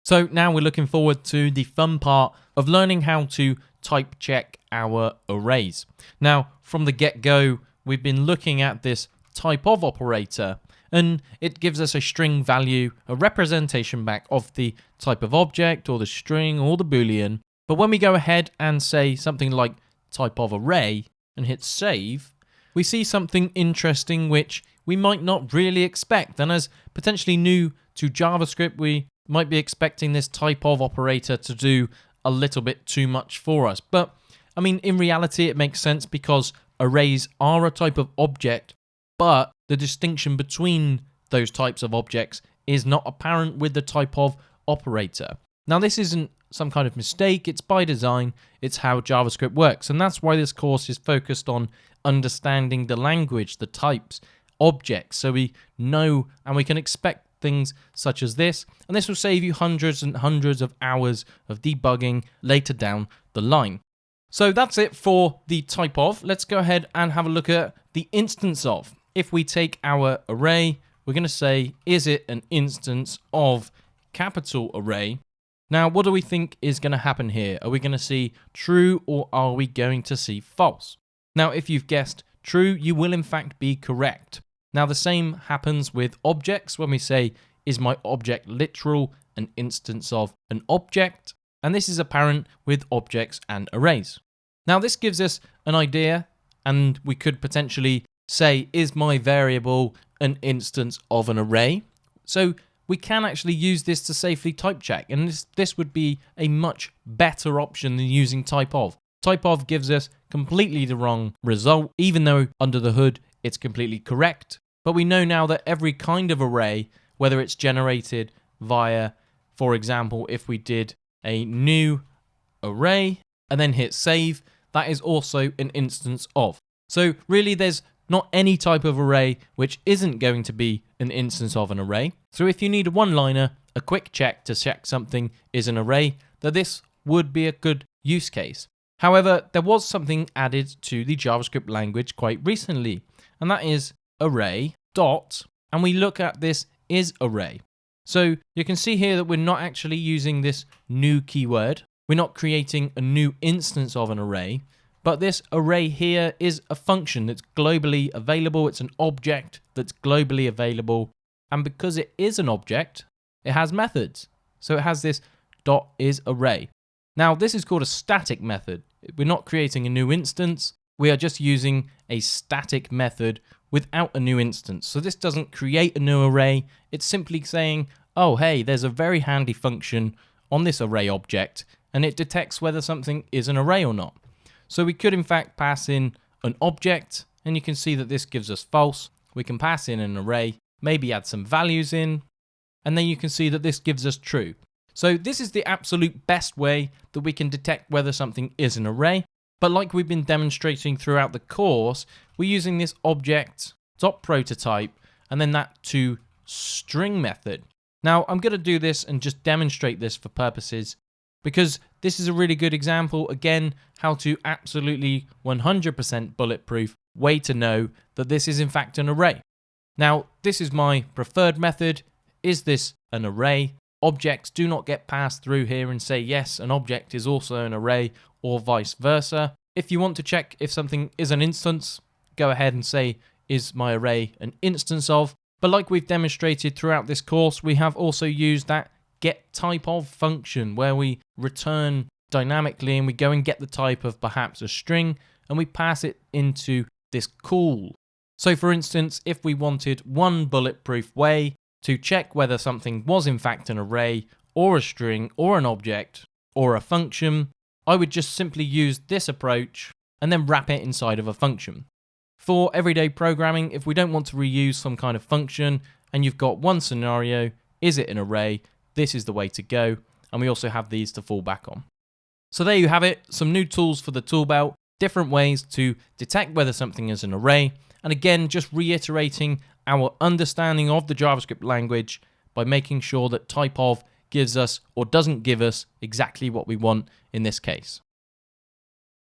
So now we're looking forward to the fun part of learning how to type check our arrays. Now, from the get-go, we've been looking at this type of operator, and it gives us a string value, a representation back of the type of object or the string or the boolean. But when we go ahead and say something like type of array and hit save, we see something interesting which we might not really expect. And as potentially new to JavaScript, we might be expecting this type of operator to do a little bit too much for us. But I mean, in reality, it makes sense because arrays are a type of object, but the distinction between those types of objects is not apparent with the type of operator. Now, this isn't some kind of mistake, it's by design, it's how JavaScript works, and that's why this course is focused on understanding the language, the types, objects, so we know and we can expect things such as this, and this will save you hundreds and hundreds of hours of debugging later down the line. So that's it for the type of. Let's go ahead and have a look at the instance of. If we take our array, we're going to say, is it an instance of capital array? Now, what do we think is going to happen here? Are we going to see true or are we going to see false? Now, if you've guessed true, you will in fact be correct. Now, the same happens with objects when we say, is my object literal an instance of an object? And this is apparent with objects and arrays. Now, this gives us an idea, and we could potentially say, is my variable an instance of an array? So we can actually use this to safely type check, and this would be a much better option than using type of. Type of gives us completely the wrong result, even though under the hood it's completely correct. But we know now that every kind of array, whether it's generated via, for example, if we did a new array and then hit save, that is also an instance of. So really there's not any type of array which isn't going to be an instance of an array. So if you need a one-liner, a quick check to check something is an array, then this would be a good use case. However, there was something added to the JavaScript language quite recently, and that is array dot, and we look at this is array. So you can see here that we're not actually using this new keyword. We're not creating a new instance of an array, but this array here is a function that's globally available. It's an object that's globally available. And because it is an object, it has methods. So it has this dot is array. Now, this is called a static method. We're not creating a new instance. We are just using a static method without a new instance. So this doesn't create a new array. It's simply saying, oh, hey, there's a very handy function on this array object, and it detects whether something is an array or not. So we could in fact pass in an object, and you can see that this gives us false. We can pass in an array, maybe add some values in, and then you can see that this gives us true. So this is the absolute best way that we can detect whether something is an array. But like we've been demonstrating throughout the course, we're using this object.prototype and then that toString method. Now I'm going to do this and just demonstrate this for purposes, because this is a really good example, again, how to absolutely 100% bulletproof way to know that this is in fact an array. Now, this is my preferred method. Is this an array? Objects do not get passed through here and say, yes, an object is also an array, or vice versa. If you want to check if something is an instance, go ahead and say, is my array an instance of? But like we've demonstrated throughout this course, we have also used that getTypeOf function where we return dynamically and we go and get the type of perhaps a string and we pass it into this call. So for instance, if we wanted one bulletproof way to check whether something was in fact an array or a string or an object or a function, I would just simply use this approach and then wrap it inside of a function. For everyday programming, if we don't want to reuse some kind of function and you've got one scenario, is it an array? This is the way to go. And we also have these to fall back on. So there you have it, some new tools for the tool belt, different ways to detect whether something is an array. And again, just reiterating our understanding of the JavaScript language by making sure that type of gives us or doesn't give us exactly what we want in this case.